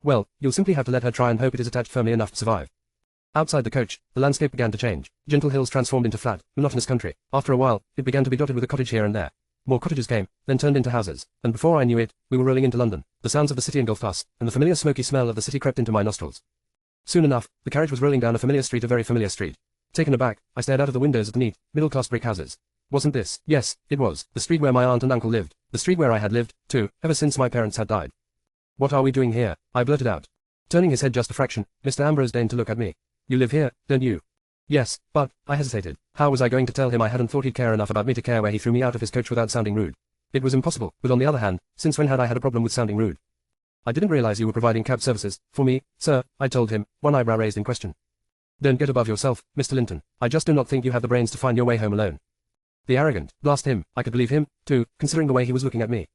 Well, you'll simply have to let her try and hope it is attached firmly enough to survive. Outside the coach, the landscape began to change. Gentle hills transformed into flat, monotonous country. After a while, it began to be dotted with a cottage here and there. More cottages came, then turned into houses, and before I knew it, we were rolling into London. The sounds of the city engulfed us, and the familiar smoky smell of the city crept into my nostrils. Soon enough, the carriage was rolling down a familiar street, a very familiar street. Taken aback, I stared out of the windows at the neat, middle-class brick houses. Wasn't this? Yes, it was, the street where my aunt and uncle lived, the street where I had lived, too, ever since my parents had died. What are we doing here? I blurted out. Turning his head just a fraction, Mr. Ambrose deigned to look at me. You live here, don't you? Yes, but, I hesitated. How was I going to tell him I hadn't thought he'd care enough about me to care where he threw me out of his coach without sounding rude? It was impossible, but on the other hand, since when had I had a problem with sounding rude? I didn't realize you were providing cab services, for me, sir, I told him, one eyebrow raised in question. Don't get above yourself, Mr. Linton. I just do not think you have the brains to find your way home alone. The arrogant, blast him, I could believe him, too, considering the way he was looking at me.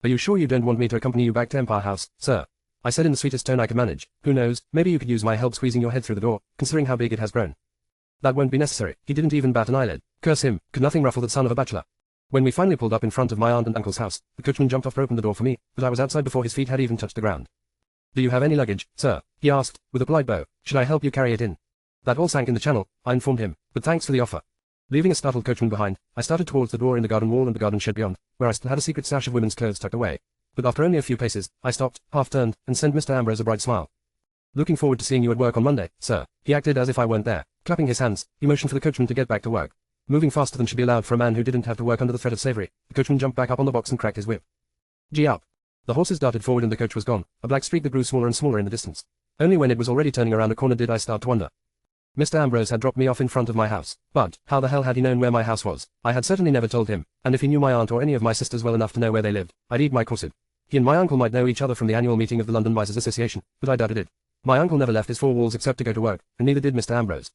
Are you sure you don't want me to accompany you back to Empire House, sir? I said in the sweetest tone I could manage. Who knows, maybe you could use my help squeezing your head through the door, considering how big it has grown. That won't be necessary. He didn't even bat an eyelid. Curse him, could nothing ruffle the son of a bachelor. When we finally pulled up in front of my aunt and uncle's house, the coachman jumped off to open the door for me, but I was outside before his feet had even touched the ground. Do you have any luggage, sir? He asked, with a polite bow. Should I help you carry it in? That all sank in the channel, I informed him, but thanks for the offer. Leaving a startled coachman behind, I started towards the door in the garden wall and the garden shed beyond, where I still had a secret stash of women's clothes tucked away. But after only a few paces, I stopped, half-turned, and sent Mr. Ambrose a bright smile. Looking forward to seeing you at work on Monday, sir. He acted as if I weren't there. Clapping his hands, he motioned for the coachman to get back to work. Moving faster than should be allowed for a man who didn't have to work under the threat of slavery, the coachman jumped back up on the box and cracked his whip. Gee up. The horses darted forward and the coach was gone, a black streak that grew smaller and smaller in the distance. Only when it was already turning around a corner did I start to wonder. Mr. Ambrose had dropped me off in front of my house, but how the hell had he known where my house was? I had certainly never told him, and if he knew my aunt or any of my sisters well enough to know where they lived, I'd eat my corset. He and my uncle might know each other from the annual meeting of the London Misers Association, but I doubted it. My uncle never left his four walls except to go to work, and neither did Mr. Ambrose.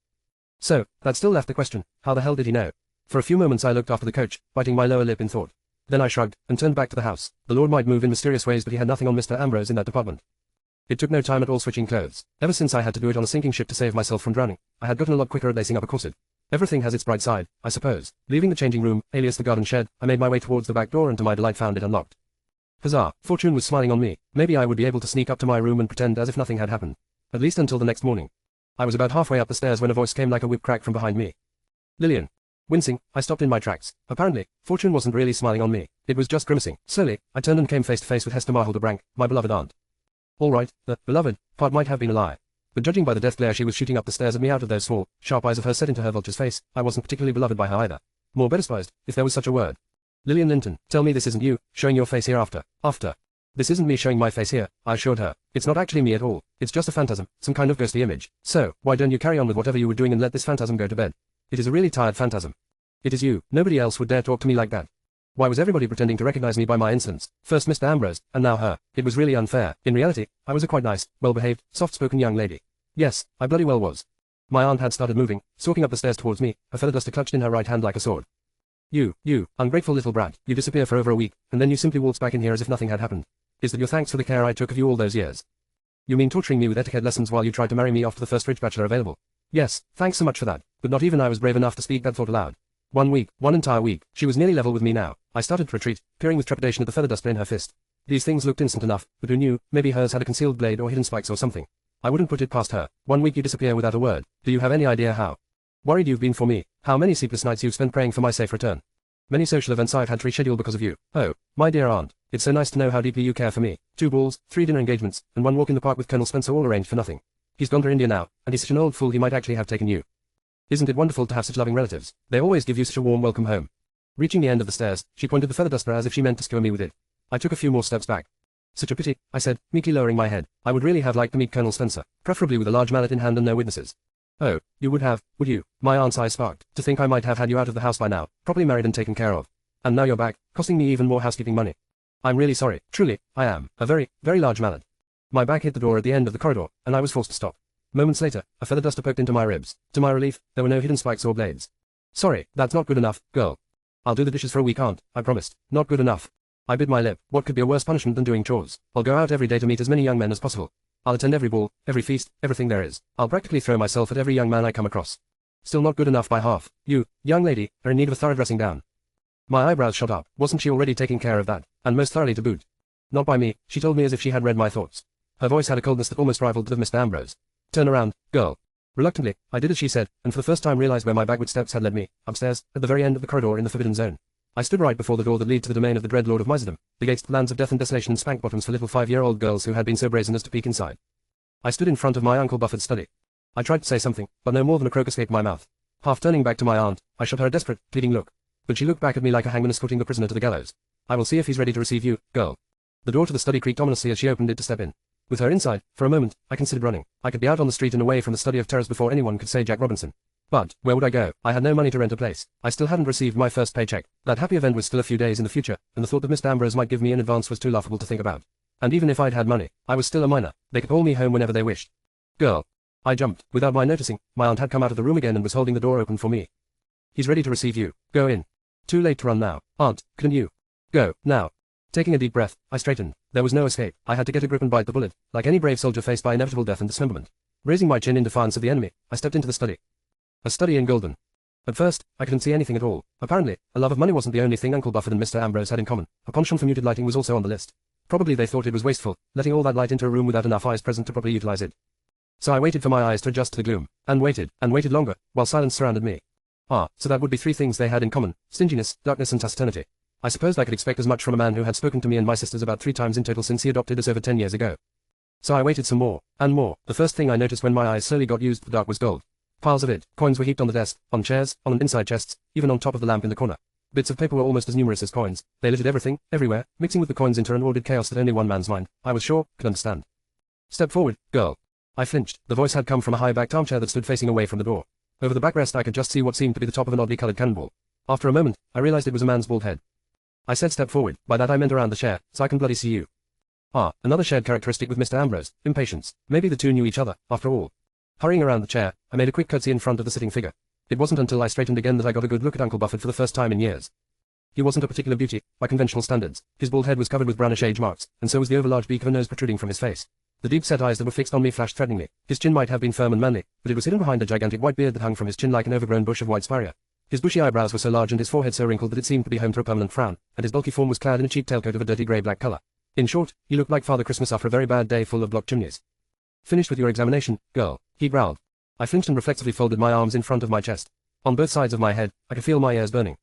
So, that still left the question, how the hell did he know? For a few moments I looked after the coach, biting my lower lip in thought. Then I shrugged, and turned back to the house. The Lord might move in mysterious ways, but he had nothing on Mr. Ambrose in that department. It took no time at all switching clothes. Ever since I had to do it on a sinking ship to save myself from drowning, I had gotten a lot quicker at lacing up a corset. Everything has its bright side, I suppose. Leaving the changing room, alias the garden shed, I made my way towards the back door and to my delight found it unlocked. Huzzah, fortune was smiling on me. Maybe I would be able to sneak up to my room and pretend as if nothing had happened. At least until the next morning. I was about halfway up the stairs when a voice came like a whip crack from behind me. Lillian. Wincing, I stopped in my tracks. Apparently, fortune wasn't really smiling on me. It was just grimacing. Slowly, I turned and came face to face with Hester Marholder-Brank, my beloved aunt. All right, the beloved part might have been a lie. But judging by the death glare she was shooting up the stairs at me out of those small, sharp eyes of hers set into her vulture's face, I wasn't particularly beloved by her either. More bedespised, if there was such a word. Lillian Linton, tell me this isn't you, showing your face here after. This isn't me showing my face here, I assured her. It's not actually me at all. It's just a phantasm, some kind of ghostly image. So, why don't you carry on with whatever you were doing and let this phantasm go to bed? It is a really tired phantasm. It is you. Nobody else would dare talk to me like that. Why was everybody pretending to recognize me by my insolence? First Mr. Ambrose, and now her. It was really unfair. In reality, I was a quite nice, well-behaved, soft-spoken young lady. Yes, I bloody well was. My aunt had started moving, stalking up the stairs towards me, her feather duster clutched in her right hand like a sword. You, ungrateful little brat, you disappear for over a week, and then you simply waltz back in here as if nothing had happened. Is that your thanks for the care I took of you all those years? You mean torturing me with etiquette lessons while you tried to marry me off to the first rich bachelor available? Yes, thanks so much for that, but not even I was brave enough to speak that thought aloud. 1 week, one entire week, she was nearly level with me now. I started to retreat, peering with trepidation at the feather duster in her fist. These things looked innocent enough, but who knew, maybe hers had a concealed blade or hidden spikes or something. I wouldn't put it past her. 1 week you disappear without a word. Do you have any idea how worried you've been for me? How many sleepless nights you've spent praying for my safe return? Many social events I've had to reschedule because of you. Oh, my dear aunt, it's so nice to know how deeply you care for me. 2 balls, 3 dinner engagements, and 1 walk in the park with Colonel Spencer all arranged for nothing. He's gone to India now, and he's such an old fool he might actually have taken you. Isn't it wonderful to have such loving relatives? They always give you such a warm welcome home. Reaching the end of the stairs, she pointed the feather duster as if she meant to skewer me with it. I took a few more steps back. Such a pity, I said, meekly lowering my head. I would really have liked to meet Colonel Spencer, preferably with a large mallet in hand and no witnesses. Oh, you would have, would you? My aunt's eyes sparked. To think I might have had you out of the house by now, properly married and taken care of. And now you're back, costing me even more housekeeping money. I'm really sorry, truly, I am. A very, very large mallet. My back hit the door at the end of the corridor, and I was forced to stop. Moments later, a feather duster poked into my ribs. To my relief, there were no hidden spikes or blades. Sorry, that's not good enough, girl. I'll do the dishes for a week, aunt, I promised. Not good enough. I bit my lip. What could be a worse punishment than doing chores? I'll go out every day to meet as many young men as possible. I'll attend every ball, every feast, everything there is. I'll practically throw myself at every young man I come across. Still not good enough by half. You, young lady, are in need of a thorough dressing down. My eyebrows shot up. Wasn't she already taking care of that? And most thoroughly to boot. Not by me, she told me as if she had read my thoughts. Her voice had a coldness that almost rivaled that of Mr. Ambrose. Turn around, girl. Reluctantly, I did as she said, and for the first time realized where my backward steps had led me, upstairs, at the very end of the corridor in the forbidden zone. I stood right before the door that led to the domain of the dread Lord of Misedom, the gates to the lands of death and desolation and spank bottoms for little 5-year-old girls who had been so brazen as to peek inside. I stood in front of my Uncle Bufford's study. I tried to say something, but no more than a croak escaped my mouth. Half turning back to my aunt, I shot her a desperate, pleading look. But she looked back at me like a hangman escorting the prisoner to the gallows. I will see if he's ready to receive you, girl. The door to the study creaked ominously as she opened it to step in. With her inside, for a moment, I considered running. I could be out on the street and away from the study of terrors before anyone could say Jack Robinson. But, where would I go? I had no money to rent a place. I still hadn't received my first paycheck. That happy event was still a few days in the future, and the thought that Mr. Ambrose might give me in advance was too laughable to think about. And even if I'd had money, I was still a minor. They could call me home whenever they wished. Girl. I jumped. Without my noticing, my aunt had come out of the room again and was holding the door open for me. He's ready to receive you. Go in. Too late to run now. Aunt, couldn't you? Go, now. Taking a deep breath, I straightened. There was no escape. I had to get a grip and bite the bullet, like any brave soldier faced by inevitable death and dismemberment. Raising my chin in defiance of the enemy, I stepped into the study. A study in Golden. At first, I couldn't see anything at all. Apparently, a love of money wasn't the only thing Uncle Bufford and Mr. Ambrose had in common. A penchant for muted lighting was also on the list. Probably they thought it was wasteful, letting all that light into a room without enough eyes present to properly utilize it. So I waited for my eyes to adjust to the gloom, and waited longer, while silence surrounded me. Ah, so that would be 3 things they had in common: stinginess, darkness and taciturnity. I supposed I could expect as much from a man who had spoken to me and my sisters about 3 times in total since he adopted us over 10 years ago. So I waited some more, and more. The first thing I noticed when my eyes slowly got used to the dark was gold. Piles of it. Coins were heaped on the desk, on chairs, on and inside chests, even on top of the lamp in the corner. Bits of paper were almost as numerous as coins. They littered everything, everywhere, mixing with the coins into an ordered chaos that only one man's mind, I was sure, could understand. Step forward, girl. I flinched. The voice had come from a high-backed armchair that stood facing away from the door. Over the backrest I could just see what seemed to be the top of an oddly colored cannonball. After a moment, I realized it was a man's bald head. I said step forward. By that I meant around the chair, so I can bloody see you. Ah, another shared characteristic with Mr. Ambrose, impatience. Maybe the two knew each other, after all. Hurrying around the chair, I made a quick curtsy in front of the sitting figure. It wasn't until I straightened again that I got a good look at Uncle Bufford for the first time in years. He wasn't a particular beauty, by conventional standards. His bald head was covered with brownish age marks, and so was the overlarge beak of a nose protruding from his face. The deep-set eyes that were fixed on me flashed threateningly. His chin might have been firm and manly, but it was hidden behind a gigantic white beard that hung from his chin like an overgrown bush of white spirea. His bushy eyebrows were so large and his forehead so wrinkled that it seemed to be home to a permanent frown, and his bulky form was clad in a cheap tailcoat of a dirty grey-black color. In short, he looked like Father Christmas after a very bad day full of blocked chimneys. Finished with your examination, girl, he growled. I flinched and reflexively folded my arms in front of my chest. On both sides of my head, I could feel my ears burning.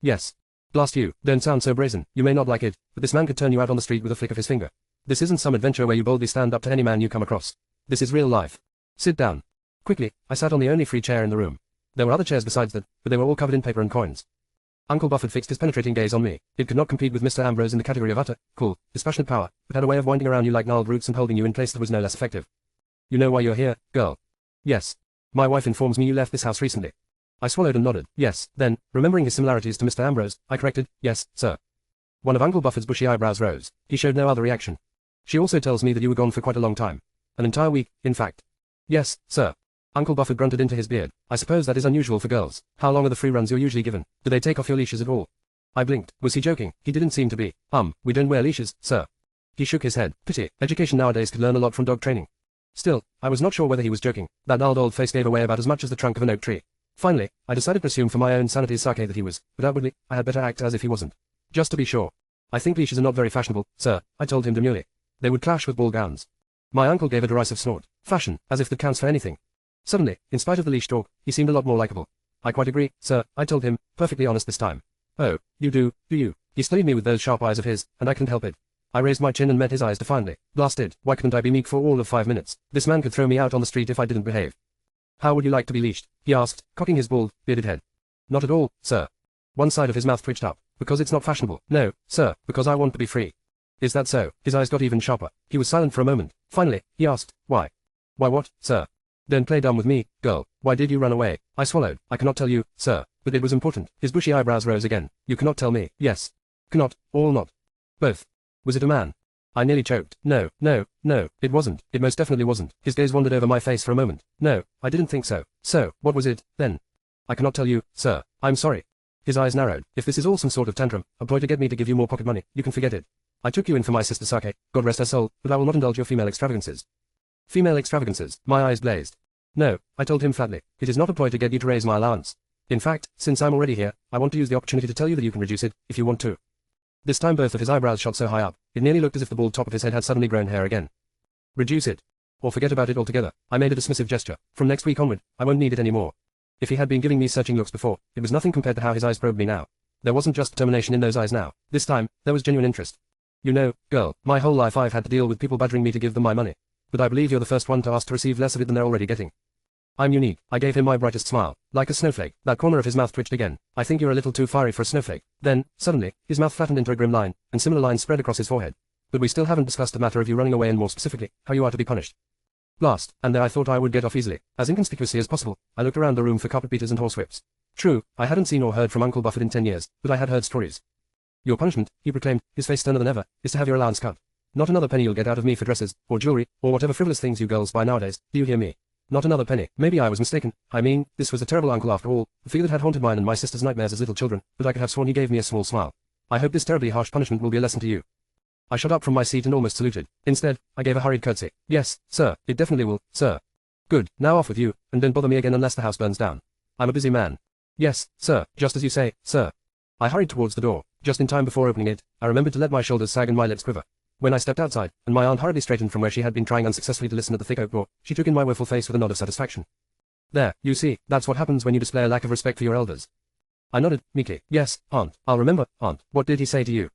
Yes. Blast you, don't sound so brazen. You may not like it, but this man could turn you out on the street with a flick of his finger. This isn't some adventure where you boldly stand up to any man you come across. This is real life. Sit down. Quickly, I sat on the only free chair in the room. There were other chairs besides that, but they were all covered in paper and coins. Uncle Bufford fixed his penetrating gaze on me. It could not compete with Mr. Ambrose in the category of utter, cool, dispassionate power, but had a way of winding around you like gnarled roots and holding you in place that was no less effective. You know why you're here, girl? Yes. My wife informs me you left this house recently. I swallowed and nodded. Yes. Then, remembering his similarities to Mr. Ambrose, I corrected, yes, sir. One of Uncle Bufford's bushy eyebrows rose. He showed no other reaction. She also tells me that you were gone for quite a long time. An entire week, in fact. Yes, sir. Uncle Bufford grunted into his beard. I suppose that is unusual for girls. How long are the free runs you're usually given? Do they take off your leashes at all? I blinked. Was he joking? He didn't seem to be. We don't wear leashes, sir. He shook his head. Pity. Education nowadays could learn a lot from dog training. Still, I was not sure whether he was joking. That gnarled old face gave away about as much as the trunk of an oak tree. Finally, I decided to assume for my own sanity's sake that he was, but outwardly, I had better act as if he wasn't. Just to be sure. I think leashes are not very fashionable, sir, I told him demurely. They would clash with ball gowns. My uncle gave a derisive snort. Fashion, as if that counts for anything. Suddenly, in spite of the leash talk, he seemed a lot more likable. I quite agree, sir, I told him, perfectly honest this time. Oh, you do you? He studied me with those sharp eyes of his, and I couldn't help it. I raised my chin and met his eyes defiantly. Blasted, why couldn't I be meek for all of 5 minutes? This man could throw me out on the street if I didn't behave. How would you like to be leashed? He asked, cocking his bald, bearded head. Not at all, sir. One side of his mouth twitched up. Because it's not fashionable. No, sir, because I want to be free. Is that so? His eyes got even sharper. He was silent for a moment. Finally, he asked, why? Why what, sir? Don't play dumb with me, girl. Why did you run away? I swallowed. I cannot tell you, sir. But it was important. His bushy eyebrows rose again. You cannot tell me. Yes. Cannot. All not. Both. Was it a man? I nearly choked. No, it wasn't. It most definitely wasn't. His gaze wandered over my face for a moment. No, I didn't think so. So, what was it, then? I cannot tell you, sir. I'm sorry. His eyes narrowed. If this is all some sort of tantrum, a ploy to get me to give you more pocket money, you can forget it. I took you in for my sister Sake, God rest her soul, but I will not indulge your female extravagances. Female extravagances? My eyes blazed. No, I told him flatly. It is not a ploy to get you to raise my allowance. In fact, since I'm already here, I want to use the opportunity to tell you that you can reduce it, if you want to. This time both of his eyebrows shot so high up, it nearly looked as if the bald top of his head had suddenly grown hair again. Reduce it. Or forget about it altogether. I made a dismissive gesture. From next week onward, I won't need it anymore. If he had been giving me searching looks before, it was nothing compared to how his eyes probed me now. There wasn't just determination in those eyes now. This time, there was genuine interest. You know, girl, my whole life I've had to deal with people badgering me to give them my money. But I believe you're the first one to ask to receive less of it than they're already getting. I'm unique. I gave him my brightest smile. Like a snowflake. That corner of his mouth twitched again. I think you're a little too fiery for a snowflake. Then, suddenly, his mouth flattened into a grim line, and similar lines spread across his forehead. But we still haven't discussed the matter of you running away and more specifically, how you are to be punished. Blast, and there I thought I would get off easily. As inconspicuously as possible, I looked around the room for carpet beaters and horsewhips. True, I hadn't seen or heard from Uncle Buffett in 10 years, but I had heard stories. Your punishment, he proclaimed, his face sterner than ever, is to have your allowance cut. Not another penny you'll get out of me for dresses, or jewelry, or whatever frivolous things you girls buy nowadays, do you hear me? Not another penny. Maybe I was mistaken. I mean, this was a terrible uncle after all, the figure that had haunted mine and my sister's nightmares as little children, but I could have sworn he gave me a small smile. I hope this terribly harsh punishment will be a lesson to you. I shot up from my seat and almost saluted. Instead, I gave a hurried curtsy. Yes, sir, it definitely will, sir. Good, now off with you, and don't bother me again unless the house burns down. I'm a busy man. Yes, sir, just as you say, sir. I hurried towards the door. Just in time before opening it, I remembered to let my shoulders sag and my lips quiver. When I stepped outside, and my aunt hurriedly straightened from where she had been trying unsuccessfully to listen at the thick oak door, she took in my woeful face with a nod of satisfaction. There, you see, that's what happens when you display a lack of respect for your elders. I nodded, meekly. Yes, aunt, I'll remember, aunt. What did he say to you?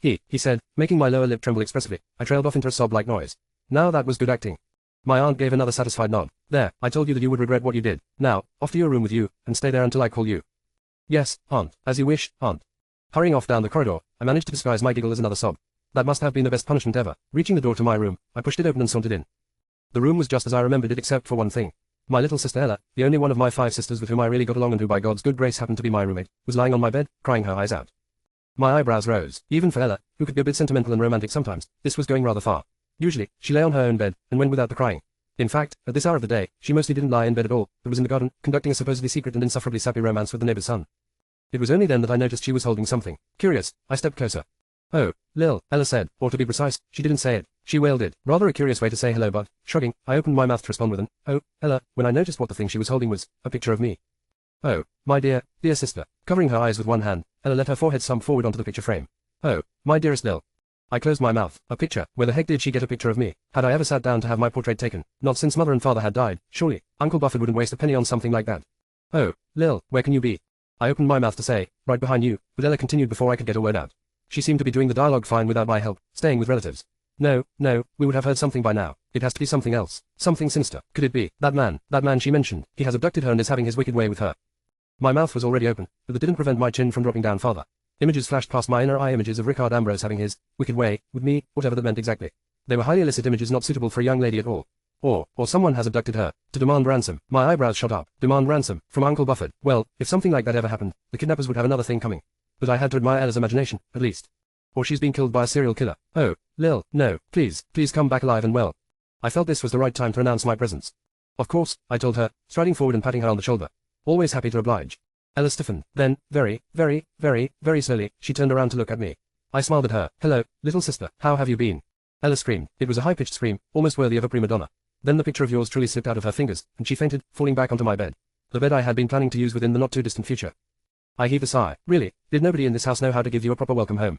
He said, making my lower lip tremble expressively. I trailed off into a sob-like noise. Now that was good acting. My aunt gave another satisfied nod. There, I told you that you would regret what you did. Now, off to your room with you, and stay there until I call you. Yes, aunt, as you wish, aunt. Hurrying off down the corridor, I managed to disguise my giggle as another sob. That must have been the best punishment ever. Reaching the door to my room, I pushed it open and sauntered in. The room was just as I remembered it except for one thing. My little sister Ella, the only one of my 5 sisters with whom I really got along and who by God's good grace happened to be my roommate, was lying on my bed, crying her eyes out. My eyebrows rose. Even for Ella, who could be a bit sentimental and romantic sometimes, this was going rather far. Usually, she lay on her own bed, and went without the crying. In fact, at this hour of the day, she mostly didn't lie in bed at all, but was in the garden, conducting a supposedly secret and insufferably sappy romance with the neighbor's son. It was only then that I noticed she was holding something. Curious, I stepped closer. Oh, Lil, Ella said, or to be precise, she didn't say it. She wailed it. Rather a curious way to say hello, but, shrugging, I opened my mouth to respond with an, oh, Ella, when I noticed what the thing she was holding was, a picture of me. Oh, my dear sister. Covering her eyes with one hand, Ella let her forehead slump forward onto the picture frame. Oh, my dearest Lil. I closed my mouth. A picture? Where the heck did she get a picture of me? Had I ever sat down to have my portrait taken? Not since mother and father had died, surely. Uncle Buffett wouldn't waste a penny on something like that. Oh, Lil, where can you be? I opened my mouth to say, right behind you, but Ella continued before I could get a word out. She seemed to be doing the dialogue fine without my help, staying with relatives. No, we would have heard something by now. It has to be something else. Something sinister. Could it be? That man she mentioned. He has abducted her and is having his wicked way with her. My mouth was already open, but that didn't prevent my chin from dropping down farther. Images flashed past my inner eye, images of Richard Ambrose having his wicked way with me, whatever that meant exactly. They were highly illicit images not suitable for a young lady at all. Or someone has abducted her, to demand ransom. My eyebrows shot up. Demand ransom, from Uncle Buffett. Well, if something like that ever happened, the kidnappers would have another thing coming. But I had to admire Ella's imagination, at least. Or she's been killed by a serial killer. Oh, Lil, no, please come back alive and well. I felt this was the right time to announce my presence. Of course, I told her, striding forward and patting her on the shoulder. Always happy to oblige. Ella stiffened. Then, very slowly, she turned around to look at me. I smiled at her. Hello, little sister, how have you been? Ella screamed. It was a high-pitched scream, almost worthy of a prima donna. Then the picture of yours truly slipped out of her fingers, and she fainted, falling back onto my bed. The bed I had been planning to use within the not-too-distant future. I heaved a sigh. Really, did nobody in this house know how to give you a proper welcome home?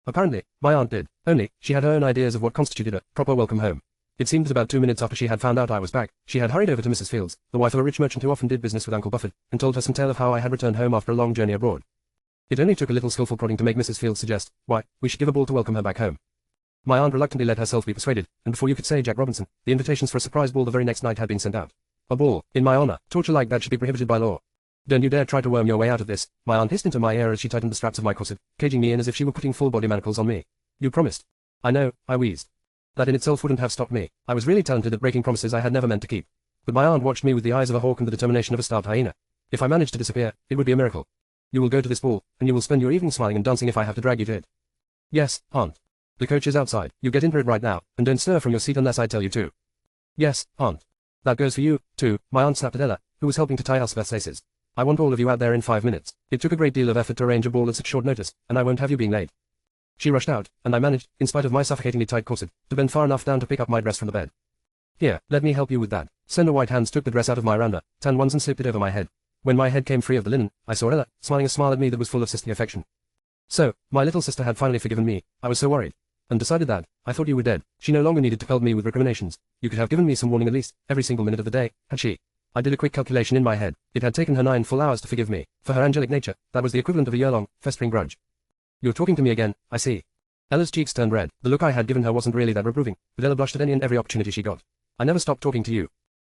Apparently, my aunt did. Only, she had her own ideas of what constituted a proper welcome home. It seemed that about 2 minutes after she had found out I was back, she had hurried over to Mrs. Fields, the wife of a rich merchant who often did business with Uncle Buffett, and told her some tale of how I had returned home after a long journey abroad. It only took a little skillful prodding to make Mrs. Fields suggest, why, we should give a ball to welcome her back home. My aunt reluctantly let herself be persuaded, and before you could say Jack Robinson, the invitations for a surprise ball the very next night had been sent out. A ball, in my honor. Torture like that should be prohibited by law. Don't you dare try to worm your way out of this, my aunt hissed into my ear as she tightened the straps of my corset, caging me in as if she were putting full-body manacles on me. You promised. I know, I wheezed. That in itself wouldn't have stopped me. I was really talented at breaking promises I had never meant to keep. But my aunt watched me with the eyes of a hawk and the determination of a starved hyena. If I managed to disappear, it would be a miracle. You will go to this ball, and you will spend your evening smiling and dancing if I have to drag you to it. Yes, aunt. The coach is outside. You get into it right now, and don't stir from your seat unless I tell you to. Yes, aunt. That goes for you, too, my aunt snapped at Ella, who was helping to tie Elspeth's laces. I want all of you out there in 5 minutes. It took a great deal of effort to arrange a ball at such short notice, and I won't have you being late. She rushed out, and I managed, in spite of my suffocatingly tight corset, to bend far enough down to pick up my dress from the bed. Here, let me help you with that. Slender white hands took the dress out of my rounda, tan ones and slipped it over my head. When my head came free of the linen, I saw Ella, smiling a smile at me that was full of sisterly affection. So, my little sister had finally forgiven me. I was so worried. and decided that, I thought you were dead. She no longer needed to pelt me with recriminations. You could have given me some warning at least, every single minute of the day, had she. I did a quick calculation in my head. It had taken her 9 full hours to forgive me. For her angelic nature, that was the equivalent of a year-long, festering grudge. You're talking to me again, I see. Ella's cheeks turned red. The look I had given her wasn't really that reproving, but Ella blushed at any and every opportunity she got. I never stopped talking to you.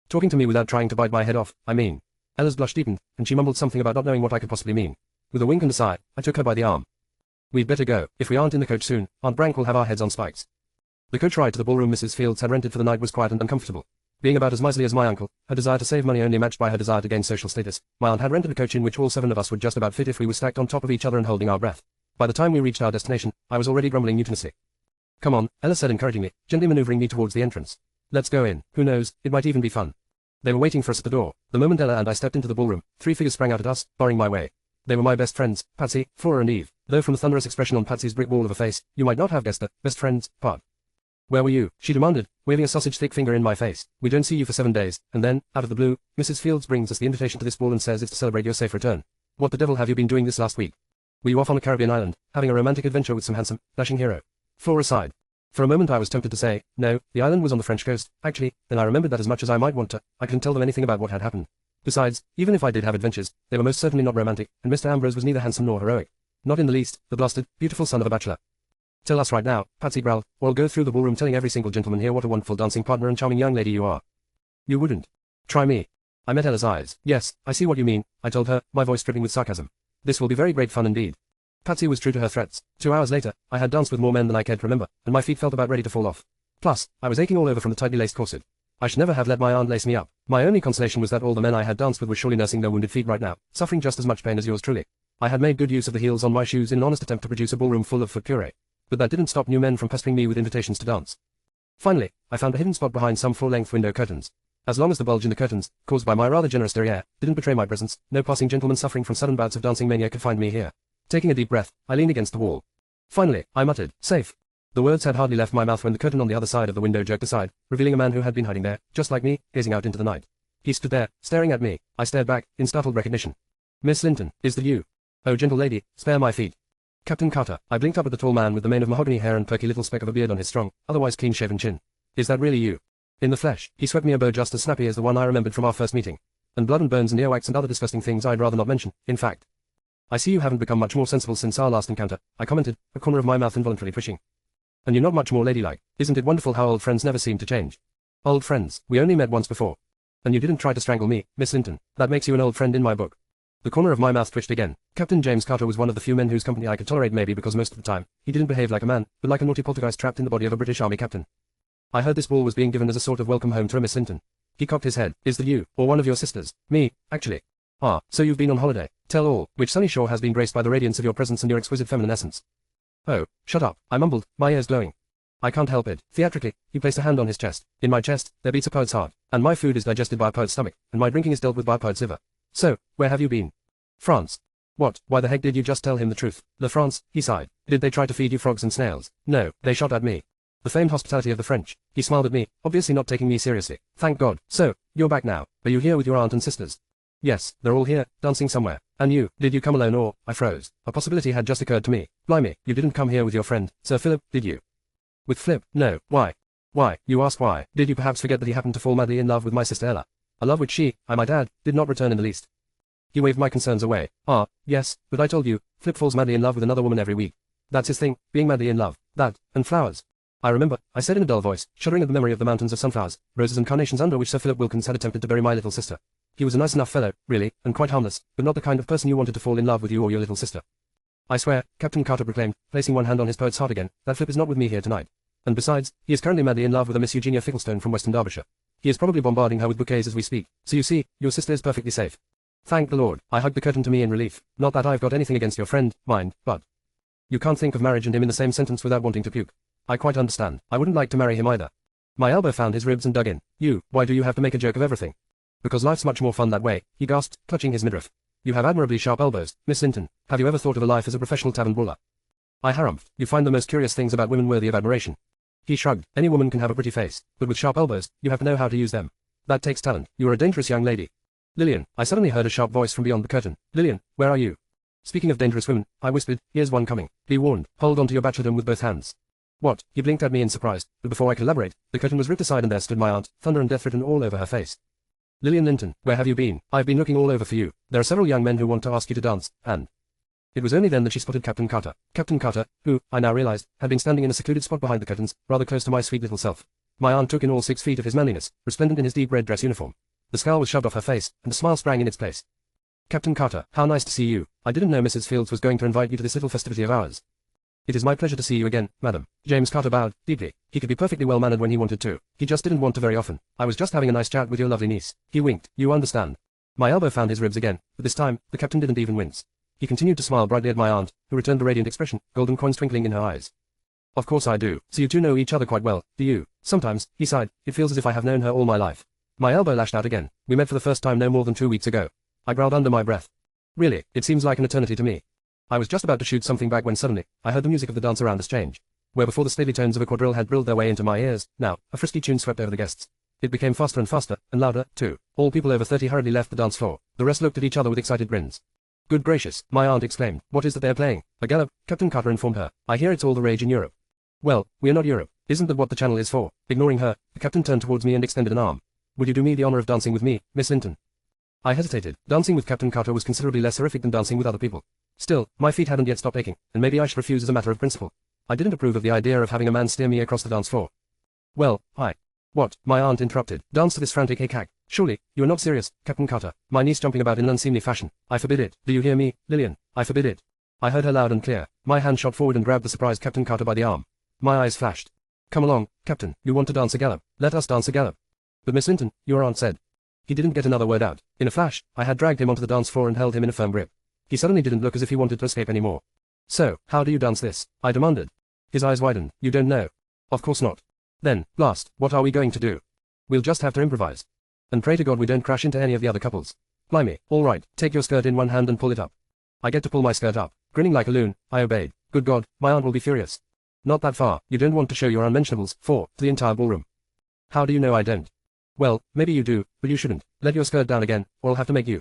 Talking to me without trying to bite my head off, I mean. Ella's blush deepened, and she mumbled something about not knowing what I could possibly mean. With a wink and a sigh, I took her by the arm. We'd better go. If we aren't in the coach soon, Aunt Brank will have our heads on spikes. The coach ride to the ballroom Mrs. Fields had rented for the night was quiet and uncomfortable. Being about as miserly as my uncle, her desire to save money only matched by her desire to gain social status, my aunt had rented a coach in which all 7 of us would just about fit if we were stacked on top of each other and holding our breath. By the time we reached our destination, I was already grumbling mutinously. Come on, Ella said encouragingly, gently maneuvering me towards the entrance. Let's go in. Who knows, it might even be fun. They were waiting for us at the door. The moment Ella and I stepped into the ballroom, 3 figures sprang out at us, barring my way. They were my best friends, Patsy, Flora and Eve, though from the thunderous expression on Patsy's brick wall of a face, you might not have guessed the best friends part. Where were you? She demanded, waving a sausage-thick finger in my face. We don't see you for 7 days, and then, out of the blue, Mrs. Fields brings us the invitation to this ball and says it's to celebrate your safe return. What the devil have you been doing this last week? Were you off on a Caribbean island, having a romantic adventure with some handsome, dashing hero? Flora sighed. For a moment I was tempted to say, no, the island was on the French coast, actually, then I remembered that as much as I might want to, I couldn't tell them anything about what had happened. Besides, even if I did have adventures, they were most certainly not romantic, and Mr. Ambrose was neither handsome nor heroic. Not in the least, the blasted, beautiful son of a bachelor. Tell us right now, Patsy growled, or I'll go through the ballroom telling every single gentleman here what a wonderful dancing partner and charming young lady you are. You wouldn't. Try me. I met Ella's eyes. Yes, I see what you mean, I told her, my voice dripping with sarcasm. This will be very great fun indeed. Patsy was true to her threats. 2 hours later, I had danced with more men than I cared to remember, and my feet felt about ready to fall off. Plus, I was aching all over from the tightly laced corset. I should never have let my aunt lace me up. My only consolation was that all the men I had danced with were surely nursing their wounded feet right now, suffering just as much pain as yours truly. I had made good use of the heels on my shoes in an honest attempt to produce a ballroom full of foot puree. But that didn't stop new men from pestering me with invitations to dance. Finally, I found a hidden spot behind some full-length window curtains. As long as the bulge in the curtains, caused by my rather generous derriere, didn't betray my presence, no passing gentleman suffering from sudden bouts of dancing mania could find me here. Taking a deep breath, I leaned against the wall. Finally, I muttered, safe. The words had hardly left my mouth when the curtain on the other side of the window jerked aside, revealing a man who had been hiding there, just like me, gazing out into the night. He stood there, staring at me. I stared back, in startled recognition. Miss Linton, is that you? Oh, gentle lady, spare my feet. Captain Carter. I blinked up at the tall man with the mane of mahogany hair and perky little speck of a beard on his strong, otherwise clean-shaven chin. Is that really you? In the flesh. He swept me a bow just as snappy as the one I remembered from our first meeting. And blood and bones and earwax and other disgusting things I'd rather not mention, in fact. I see you haven't become much more sensible since our last encounter, I commented, a corner of my mouth involuntarily twitching. And you're not much more ladylike. Isn't it wonderful how old friends never seem to change? Old friends, we only met once before. And you didn't try to strangle me, Miss Linton. That makes you an old friend in my book. The corner of my mouth twitched again. Captain James Carter was one of the few men whose company I could tolerate, maybe because most of the time, he didn't behave like a man, but like a naughty poltergeist trapped in the body of a British Army captain. I heard this ball was being given as a sort of welcome home to a Miss Linton. He cocked his head. Is that you, or one of your sisters? Me, actually. Ah, so you've been on holiday. Tell all, which sunny shore has been graced by the radiance of your presence and your exquisite feminine essence. Oh, shut up, I mumbled, my ears glowing. I can't help it. Theatrically, he placed a hand on his chest. In my chest, there beats a poet's heart, and my food is digested by a poet's stomach, and my drinking is dealt with by a poet's liver. So, where have you been? France. What, why the heck did you just tell him the truth? La France, he sighed. Did they try to feed you frogs and snails? No, they shot at me. The famed hospitality of the French. He smiled at me, obviously not taking me seriously. Thank God. So, you're back now. Are you here with your aunt and sisters? Yes, they're all here, dancing somewhere. And you, did you come alone or? I froze. A possibility had just occurred to me. Blimey, you didn't come here with your friend, Sir Philip, did you? With Flip? No, why? Why, you ask why? Did you perhaps forget that he happened to fall madly in love with my sister Ella? A love which she, I might add, did not return in the least. He waved my concerns away. Ah, yes, but I told you, Flip falls madly in love with another woman every week. That's his thing, being madly in love. That, and flowers. I remember, I said in a dull voice, shuddering at the memory of the mountains of sunflowers, roses and carnations under which Sir Philip Wilkins had attempted to bury my little sister. He was a nice enough fellow, really, and quite harmless, but not the kind of person you wanted to fall in love with you or your little sister. I swear, Captain Carter proclaimed, placing one hand on his poet's heart again, that Flip is not with me here tonight. And besides, he is currently madly in love with a Miss Eugenia Ficklestone from Western Derbyshire. He is probably bombarding her with bouquets as we speak, so you see, your sister is perfectly safe. Thank the Lord. I hugged the curtain to me in relief. Not that I've got anything against your friend, mind, but you can't think of marriage and him in the same sentence without wanting to puke. I quite understand. I wouldn't like to marry him either. My elbow found his ribs and dug in. You, why do you have to make a joke of everything? Because life's much more fun that way, he gasped, clutching his midriff. You have admirably sharp elbows, Miss Linton. Have you ever thought of a life as a professional tavern brawler? I harumphed. You find the most curious things about women worthy of admiration. He shrugged. Any woman can have a pretty face, but with sharp elbows, you have to know how to use them. That takes talent. You are a dangerous young lady. Lillian, I suddenly heard a sharp voice from beyond the curtain. Lillian, where are you? Speaking of dangerous women, I whispered, here's one coming. Be warned, hold on to your bachelordom with both hands. What? He blinked at me in surprise, but before I could elaborate, the curtain was ripped aside and there stood my aunt, thunder and death written all over her face. Lillian Linton, where have you been? I've been looking all over for you. There are several young men who want to ask you to dance, and... It was only then that she spotted Captain Carter. Captain Carter, who, I now realized, had been standing in a secluded spot behind the curtains, rather close to my sweet little self. My aunt took in all 6 feet of his manliness, resplendent in his deep red dress uniform. The scowl was shoved off her face, and a smile sprang in its place. Captain Carter, how nice to see you. I didn't know Mrs. Fields was going to invite you to this little festivity of ours. It is my pleasure to see you again, madam. James Carter bowed, deeply. He could be perfectly well-mannered when he wanted to. He just didn't want to very often. I was just having a nice chat with your lovely niece. He winked. You understand. My elbow found his ribs again, but this time, the captain didn't even wince. He continued to smile brightly at my aunt, who returned the radiant expression, golden coins twinkling in her eyes. Of course I do. So you two know each other quite well, do you? Sometimes, he sighed, it feels as if I have known her all my life. My elbow lashed out again. We met for the first time no more than 2 weeks ago. I growled under my breath. Really, it seems like an eternity to me. I was just about to shoot something back when suddenly, I heard the music of the dance around us change. Where before the stately tones of a quadrille had drilled their way into my ears, now, a frisky tune swept over the guests. It became faster and faster, and louder, too. All people over 30 hurriedly left the dance floor. The rest looked at each other with excited grins. Good gracious, my aunt exclaimed. What is that they're playing? A gallop, Captain Carter informed her. I hear it's all the rage in Europe. Well, we're not Europe. Isn't that what the channel is for? Ignoring her, the captain turned towards me and extended an arm. Would you do me the honor of dancing with me, Miss Linton? I hesitated. Dancing with Captain Carter was considerably less horrific than dancing with other people. Still, my feet hadn't yet stopped aching, and maybe I should refuse as a matter of principle. I didn't approve of the idea of having a man steer me across the dance floor. Well, What? My aunt interrupted. Dance to this frantic hick-hack. Surely, you are not serious, Captain Carter. My niece jumping about in an unseemly fashion. I forbid it. Do you hear me, Lillian? I forbid it. I heard her loud and clear. My hand shot forward and grabbed the surprised Captain Carter by the arm. My eyes flashed. Come along, Captain. You want to dance a gallop. Let us dance a gallop. But Miss Linton, your aunt said. He didn't get another word out. In a flash, I had dragged him onto the dance floor and held him in a firm grip. He suddenly didn't look as if he wanted to escape anymore. So, how do you dance this? I demanded. His eyes widened. You don't know? Of course not. Then, blast, what are we going to do? We'll just have to improvise. And pray to God we don't crash into any of the other couples. Blimey, all right, take your skirt in one hand and pull it up. I get to pull my skirt up. Grinning like a loon, I obeyed. Good God, my aunt will be furious. Not that far. You don't want to show your unmentionables, to the entire ballroom. How do you know I don't? Well, maybe you do, but you shouldn't. Let your skirt down again, or I'll have to make you.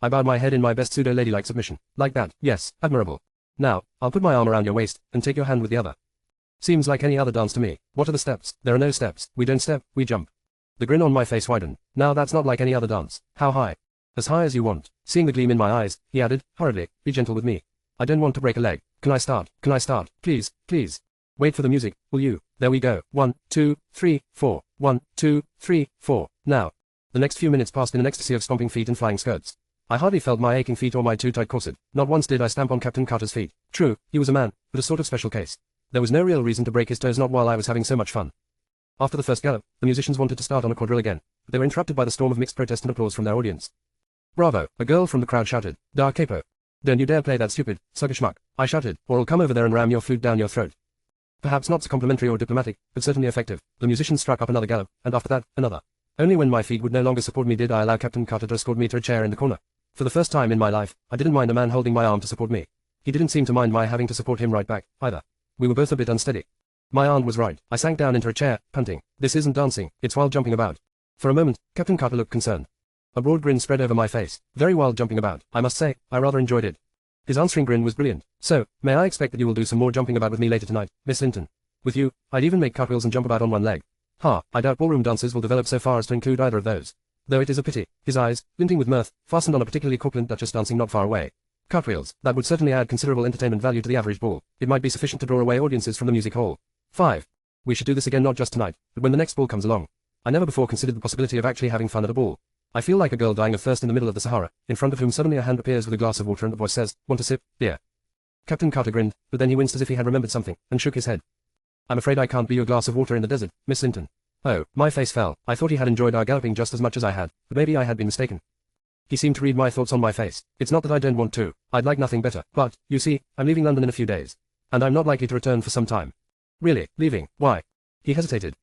I bowed my head in my best pseudo-ladylike submission. Like that, yes, admirable. Now, I'll put my arm around your waist, and take your hand with the other. Seems like any other dance to me. What are the steps? There are no steps. We don't step, we jump. The grin on my face widened. Now that's not like any other dance. How high? As high as you want. Seeing the gleam in my eyes, he added, hurriedly, be gentle with me. I don't want to break a leg. Can I start? Can I start? Please, please. Wait for the music, will you? There we go. 1, 2, 3, 4. 1, 2, 3, 4. Now. The next few minutes passed in an ecstasy of stomping feet and flying skirts. I hardly felt my aching feet or my too tight corset. Not once did I stamp on Captain Carter's feet. True, he was a man, but a sort of special case. There was no real reason to break his toes, not while I was having so much fun. After the first gallop, the musicians wanted to start on a quadrille again, but they were interrupted by the storm of mixed protest and applause from their audience. Bravo, a girl from the crowd shouted. Da capo. Don't you dare play that stupid, sucker schmuck, I shouted, or I'll come over there and ram your flute down your throat. Perhaps not so complimentary or diplomatic, but certainly effective. The musicians struck up another gallop, and after that, another. Only when my feet would no longer support me did I allow Captain Carter to escort me to a chair in the corner. For the first time in my life, I didn't mind a man holding my arm to support me. He didn't seem to mind my having to support him right back, either. We were both a bit unsteady. My aunt was right. I sank down into a chair, panting. This isn't dancing, it's wild jumping about. For a moment, Captain Carter looked concerned. A broad grin spread over my face. Very wild jumping about. I must say, I rather enjoyed it. His answering grin was brilliant. So, may I expect that you will do some more jumping about with me later tonight, Miss Linton? With you, I'd even make cartwheels and jump about on one leg. Ha, I doubt ballroom dancers will develop so far as to include either of those. Though it is a pity. His eyes, glinting with mirth, fastened on a particularly corpulent duchess dancing not far away. Cartwheels, that would certainly add considerable entertainment value to the average ball. It might be sufficient to draw away audiences from the music hall. 5. We should do this again not just tonight, but when the next ball comes along. I never before considered the possibility of actually having fun at a ball. I feel like a girl dying of thirst in the middle of the Sahara, in front of whom suddenly a hand appears with a glass of water and the voice says, want a sip, dear? Captain Carter grinned, but then he winced as if he had remembered something, and shook his head. I'm afraid I can't be your glass of water in the desert, Miss Linton. Oh, my face fell. I thought he had enjoyed our galloping just as much as I had, but maybe I had been mistaken. He seemed to read my thoughts on my face. It's not that I don't want to. I'd like nothing better. But, you see, I'm leaving London in a few days. And I'm not likely to return for some time. Really, leaving? Why? He hesitated.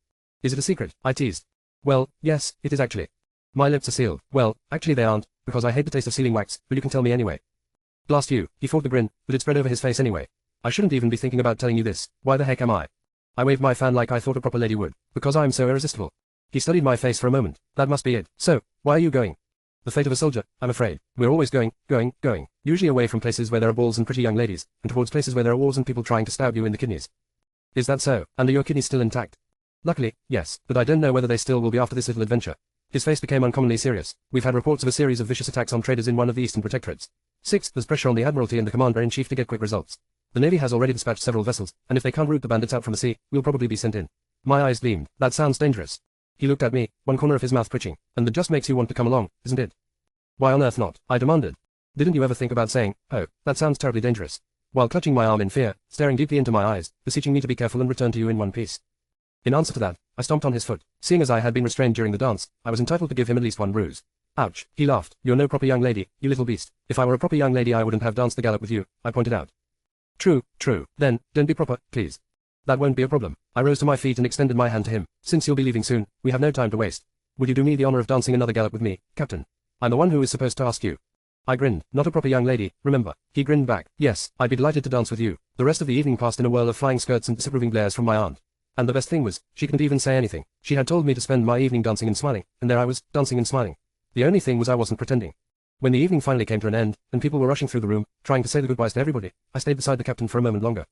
Is it a secret? I teased. Well, yes, it is actually. My lips are sealed. Well, actually they aren't, because I hate the taste of sealing wax, but you can tell me anyway. Blast you, he fought the grin, but it spread over his face anyway. I shouldn't even be thinking about telling you this. Why the heck am I? I waved my fan like I thought a proper lady would. Because I'm so irresistible. He studied my face for a moment. That must be it. So, why are you going? The fate of a soldier, I'm afraid. We're always going. Usually away from places where there are balls and pretty young ladies, and towards places where there are wars and people trying to stab you in the kidneys. Is that so? And are your kidneys still intact? Luckily, yes, but I don't know whether they still will be after this little adventure. His face became uncommonly serious. We've had reports of a series of vicious attacks on traders in one of the Eastern Protectorates. 6. There's pressure on the Admiralty and the Commander-in-Chief to get quick results. The Navy has already dispatched several vessels, and if they can't root the bandits out from the sea, we'll probably be sent in. My eyes gleamed. That sounds dangerous. He looked at me, one corner of his mouth twitching. And that just makes you want to come along, isn't it? Why on earth not? I demanded. Didn't you ever think about saying, oh, that sounds terribly dangerous? While clutching my arm in fear, staring deeply into my eyes, beseeching me to be careful and return to you in one piece. In answer to that, I stomped on his foot. Seeing as I had been restrained during the dance, I was entitled to give him at least one bruise. Ouch, he laughed. You're no proper young lady, you little beast. If I were a proper young lady I wouldn't have danced the gallop with you, I pointed out. True. Then, don't be proper, please. That won't be a problem. I rose to my feet and extended my hand to him. Since you'll be leaving soon, we have no time to waste. Would you do me the honor of dancing another gallop with me, Captain? I'm the one who is supposed to ask you. I grinned. Not a proper young lady, remember. He grinned back. Yes, I'd be delighted to dance with you. The rest of the evening passed in a whirl of flying skirts and disapproving glares from my aunt. And the best thing was, she couldn't even say anything. She had told me to spend my evening dancing and smiling, and there I was, dancing and smiling. The only thing was I wasn't pretending. When the evening finally came to an end, and people were rushing through the room, trying to say the goodbyes to everybody, I stayed beside the captain for a moment longer.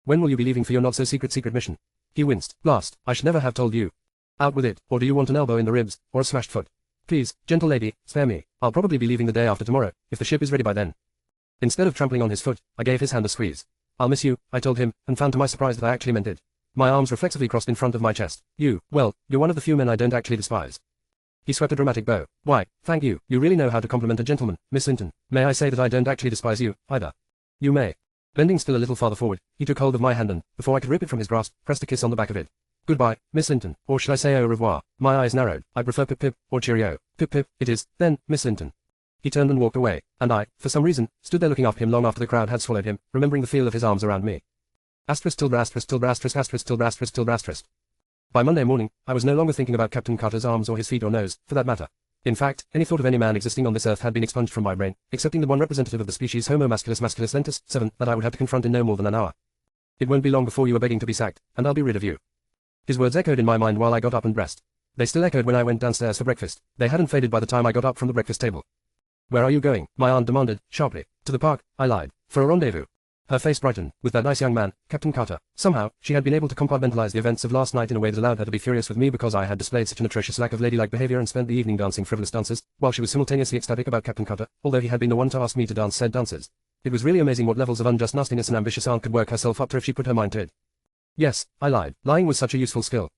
When will you be leaving for your not-so-secret mission? He winced. Blast, I should never have told you. Out with it, or do you want an elbow in the ribs, or a smashed foot? Please, gentle lady, spare me. I'll probably be leaving the day after tomorrow, if the ship is ready by then. Instead of trampling on his foot, I gave his hand a squeeze. I'll miss you, I told him, and found to my surprise that I actually meant it. My arms reflexively crossed in front of my chest. You're one of the few men I don't actually despise. He swept a dramatic bow. Why, thank you, you really know how to compliment a gentleman, Miss Linton. May I say that I don't actually despise you, either? You may. Bending still a little farther forward, he took hold of my hand and, before I could rip it from his grasp, pressed a kiss on the back of it. Goodbye, Miss Linton, or should I say au revoir? My eyes narrowed. I prefer pip-pip, or cheerio. Pip-pip, it is, then, Miss Linton. He turned and walked away, and I, for some reason, stood there looking after him long after the crowd had swallowed him, remembering the feel of his arms around me. Asterisk tilde asterisk tilde asterisk asterisk tilde asterisk tilde asterisk. By Monday morning, I was no longer thinking about Captain Carter's arms or his feet or nose, for that matter. In fact, any thought of any man existing on this earth had been expunged from my brain, excepting the one representative of the species Homo masculus masculus lentus, 7, that I would have to confront in no more than an hour. It won't be long before you are begging to be sacked, and I'll be rid of you. His words echoed in my mind while I got up and dressed. They still echoed when I went downstairs for breakfast. They hadn't faded by the time I got up from the breakfast table. Where are you going? My aunt demanded, sharply. To the park, I lied. For a rendezvous. Her face brightened, with that nice young man, Captain Carter. Somehow, she had been able to compartmentalize the events of last night in a way that allowed her to be furious with me because I had displayed such an atrocious lack of ladylike behavior and spent the evening dancing frivolous dances, while she was simultaneously ecstatic about Captain Carter, although he had been the one to ask me to dance said dances. It was really amazing what levels of unjust nastiness an ambitious aunt could work herself up to if she put her mind to it. Yes, I lied. Lying was such a useful skill.